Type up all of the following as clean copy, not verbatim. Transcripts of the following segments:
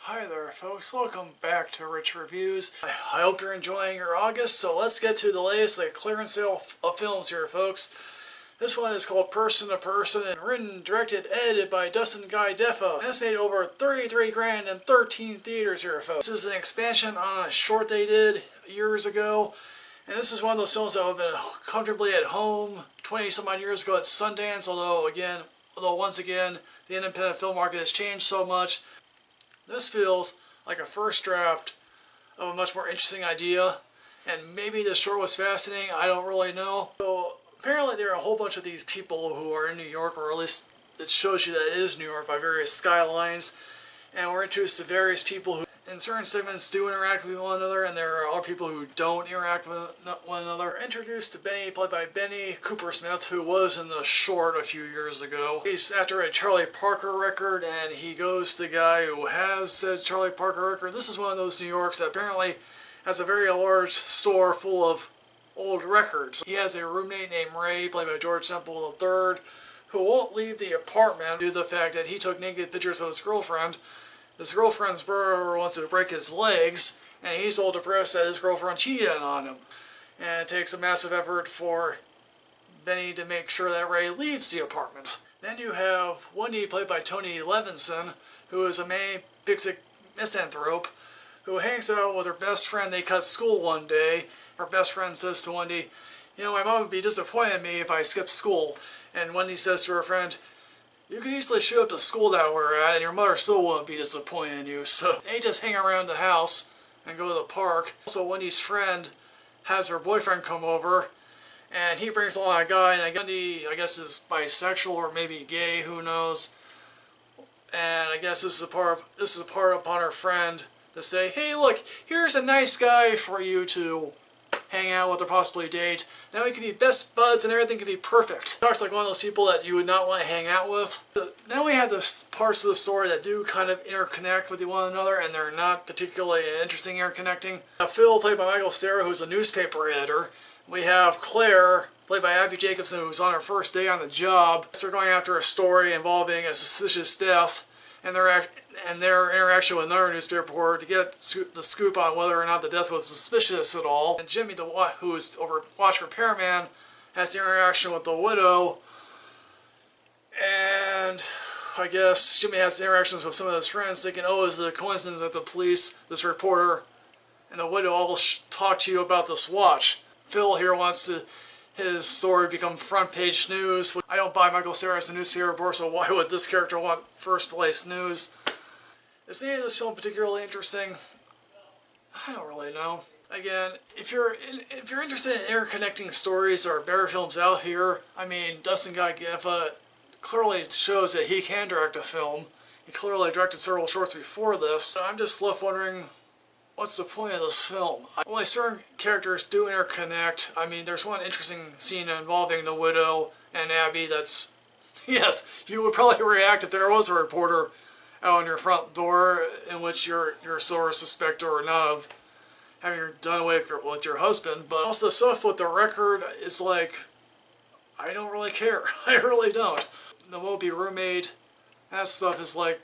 Hi there folks, welcome back to Rich Reviews. I hope you're enjoying your August, so let's get to the latest clearance sale of films here folks. This one is called Person to Person and written, directed, edited by Dustin Guy Deffa. And it's made over 33 grand in 13 theaters here folks. This is an expansion on a short they did years ago. And this is one of those films that have been comfortably at home 20 some odd years ago at Sundance, although once again the independent film market has changed so much. This feels like a first draft of a much more interesting idea, and maybe the short was fascinating, I don't really know. So apparently there are a whole bunch of these people who are in New York, or at least it shows you that it is New York by various skylines, and we're introduced to various people who in certain segments do interact with one another, and there are other people who don't interact with one another. We're introduced to Benny, played by Benny Cooper Smith, who was in the short a few years ago. He's after a Charlie Parker record, and he goes to the guy who has said Charlie Parker record. This is one of those New Yorks that apparently has a very large store full of old records. He has a roommate named Ray, played by George Semple III, who won't leave the apartment due to the fact that he took naked pictures of his girlfriend. His girlfriend's brother wants to break his legs, and he's all depressed that his girlfriend cheated on him. And it takes a massive effort for Benny to make sure that Ray leaves the apartment. Then you have Wendy, played by Tony Levinson, who is a manic misanthrope, who hangs out with her best friend. They cut school one day. Her best friend says to Wendy, "You know, my mom would be disappointed in me if I skipped school." And Wendy says to her friend, "You could easily show up to school that we're at, and your mother still wouldn't be disappointed in you." So they just hang around the house and go to the park. Also, Wendy's friend has her boyfriend come over, and he brings along a guy, and Wendy, I guess, is bisexual or maybe gay, who knows. And I guess this is a part upon her friend to say, "Hey, look, here's a nice guy for you to hang out with or possibly date. Now we can be best buds and everything can be perfect." Talks like one of those people that you would not want to hang out with. Then we have the parts of the story that do kind of interconnect with one another, and they're not particularly interesting interconnecting. Phil, played by Michael Cera, who's a newspaper editor. We have Claire, played by Abby Jacobson, who's on her first day on the job. They're going after a story involving a suspicious death, and their interaction with another newspaper reporter to get the scoop on whether or not the death was suspicious at all. And Jimmy, who is watch repairman, has the interaction with the widow, and I guess Jimmy has interactions with some of his friends thinking, oh, is it a coincidence that the police, this reporter, and the widow all talk to you about this watch. Phil here wants his story become front page news. I don't buy Michael Cera as a newspaper reporter, so why would this character want first place news? Is any of this film particularly interesting? I don't really know. Again, if you're interested in interconnecting stories, there are better films out here. I mean, Dustin Guy Deffa clearly shows that he can direct a film. He clearly directed several shorts before this. I'm just left wondering, what's the point of this film? Only certain characters do interconnect. I mean, there's one interesting scene involving the widow and Abby that's, yes, you would probably react if there was a reporter out on your front door in which you're so suspect or not of having done away with your husband. But also the stuff with the record is like, I don't really care. I really don't. The Moby roommate, that stuff is like,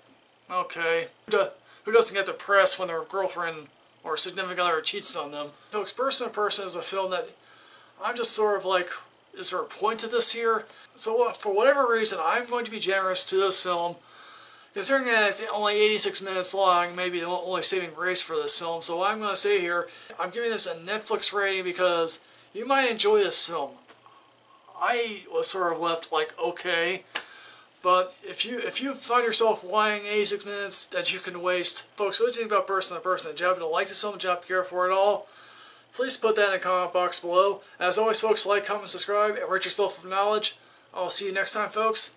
okay. Who doesn't get depressed when their girlfriend or significant other cheats on them? Folks, Person to Person is a film that I'm just sort of like, is there a point to this here? So for whatever reason, I'm going to be generous to this film. Considering that it's only 86 minutes long, maybe the only saving grace for this film. So what I'm going to say here, I'm giving this a Netflix rating because you might enjoy this film. I was sort of left like, okay. But if you find yourself wanting 86 minutes that you can waste, folks, what do you think about Person to Person? Did you happen to like this film? Did you happen to care for it all? Please put that in the comment box below. As always, folks, like, comment, subscribe, and enrich yourself with knowledge. I'll see you next time, folks.